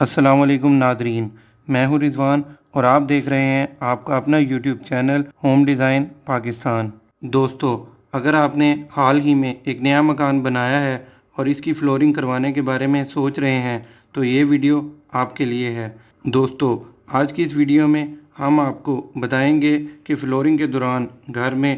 अस्सलाम वालेकुम नादरीन, मैं हूँ रिजवान और आप देख रहे हैं आपका अपना YouTube channel home design Pakistan. दोस्तों, अगर आपने हाल ही में एक नया मकान बनाया है और इसकी फ्लोरिंग करवाने के बारे में सोच रहे हैं तो ये वीडियो आपके लिए है। दोस्तों, आज की इस वीडियो में हम आपको बताएंगे कि फ्लोरिंग के दौरान घर में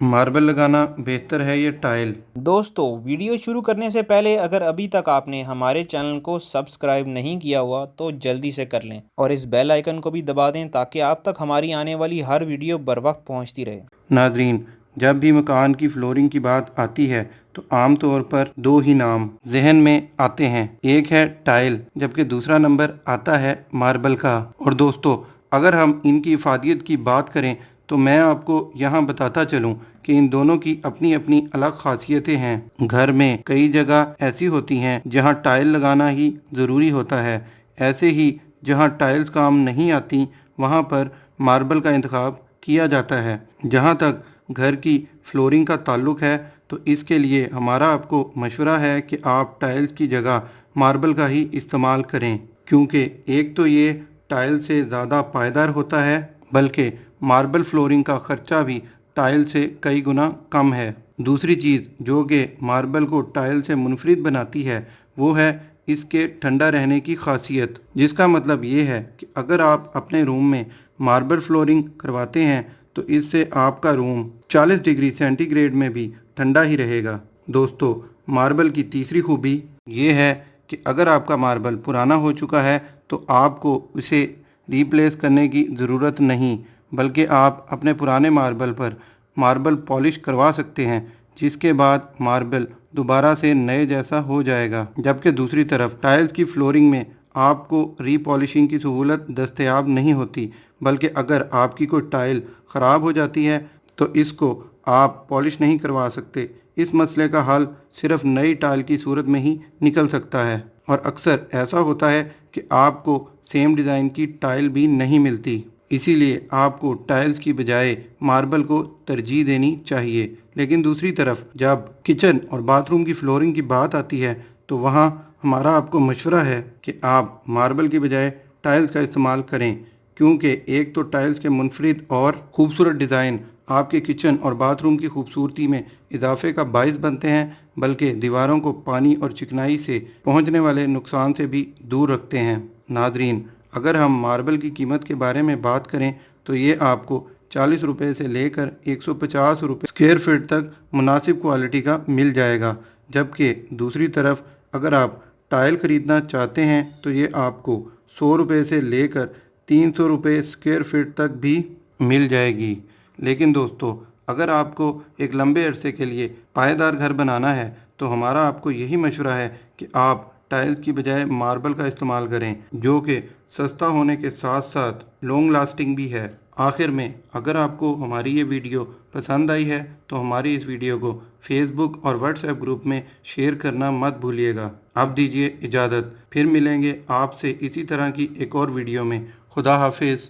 मार्बल लगाना बेहतर है या टाइल। दोस्तों, वीडियो शुरू करने से पहले अगर अभी तक आपने हमारे चैनल को सब्सक्राइब नहीं किया हुआ तो जल्दी से कर लें और इस बेल आइकन को भी दबा दें ताकि आप तक हमारी आने वाली हर वीडियो बर वक्त पहुँचती रहे। नादरीन, जब भी मकान की फ्लोरिंग की बात आती है तो आम तौर पर दो ही नाम जहन में आते हैं, एक है टाइल जबकि दूसरा नंबर आता है मार्बल का। और दोस्तों, अगर हम इनकी इफादियत की बात करें तो मैं आपको यहाँ बताता चलूँ कि इन दोनों की अपनी अपनी अलग खासियतें हैं। घर में कई जगह ऐसी होती हैं जहाँ टाइल लगाना ही ज़रूरी होता है, ऐसे ही जहाँ टाइल्स काम नहीं आती वहाँ पर मार्बल का इंतखाब किया जाता है। जहाँ तक घर की फ्लोरिंग का ताल्लुक़ है तो इसके लिए हमारा आपको मशवरा है कि आप टाइल्स की जगह मार्बल का ही इस्तेमाल करें, क्योंकि एक तो ये टाइल से ज़्यादा पायदार होता है, बल्कि मार्बल फ्लोरिंग का ख़र्चा भी टाइल से कई गुना कम है। दूसरी चीज़ जो कि मार्बल को टाइल से मुनफरिद बनाती है वो है इसके ठंडा रहने की खासियत, जिसका मतलब ये है कि अगर आप अपने रूम में मार्बल फ्लोरिंग करवाते हैं तो इससे आपका रूम 40 डिग्री सेंटीग्रेड में भी ठंडा ही रहेगा। दोस्तों, मार्बल की तीसरी खूबी ये है कि अगर आपका मार्बल पुराना हो चुका है तो आपको उसे रिप्लेस करने की ज़रूरत नहीं, बल्कि आप अपने पुराने मार्बल पर मार्बल पॉलिश करवा सकते हैं, जिसके बाद मार्बल दोबारा से नए जैसा हो जाएगा। जबकि दूसरी तरफ टाइल्स की फ्लोरिंग में आपको रीपॉलिशिंग की सहूलत दस्तयाब नहीं होती, बल्कि अगर आपकी कोई टाइल ख़राब हो जाती है तो इसको आप पॉलिश नहीं करवा सकते। इस मसले का हल सिर्फ नई टाइल की सूरत में ही निकल सकता है और अक्सर ऐसा होता है कि आपको सेम डिज़ाइन की टाइल भी नहीं मिलती। इसीलिए आपको टाइल्स की बजाय मार्बल को तरजीह देनी चाहिए। लेकिन दूसरी तरफ जब किचन और बाथरूम की फ्लोरिंग की बात आती है तो वहाँ हमारा आपको मशवरा है कि आप मार्बल की बजाय टाइल्स का इस्तेमाल करें, क्योंकि एक तो टाइल्स के मुनफरिद और ख़ूबसूरत डिज़ाइन आपके किचन और बाथरूम की खूबसूरती में इजाफे का बाइस बनते हैं, बल्कि दीवारों को पानी और चिकनाई से पहुंचने वाले नुकसान से भी दूर रखते हैं। नादरीन, अगर हम मार्बल की कीमत के बारे में बात करें तो ये आपको 40 रुपये से लेकर 150 रुपये स्क्वायर फीट तक मुनासिब क्वालिटी का मिल जाएगा। जबकि दूसरी तरफ अगर आप टाइल ख़रीदना चाहते हैं तो ये आपको 100 रुपये से लेकर 300 रुपये स्क्वायर फीट तक भी मिल जाएगी। लेकिन दोस्तों, अगर आपको एक लंबे अरसे के लिए पायदार घर बनाना है तो हमारा आपको यही मशवरा है कि आप टाइल्स की बजाय मार्बल का इस्तेमाल करें, जो कि सस्ता होने के साथ साथ लॉन्ग लास्टिंग भी है। आखिर में, अगर आपको हमारी ये वीडियो पसंद आई है तो हमारी इस वीडियो को फेसबुक और व्हाट्सएप ग्रुप में शेयर करना मत भूलिएगा। अब दीजिए इजाज़त, फिर मिलेंगे आपसे इसी तरह की एक और वीडियो में। खुदा हाफिज़।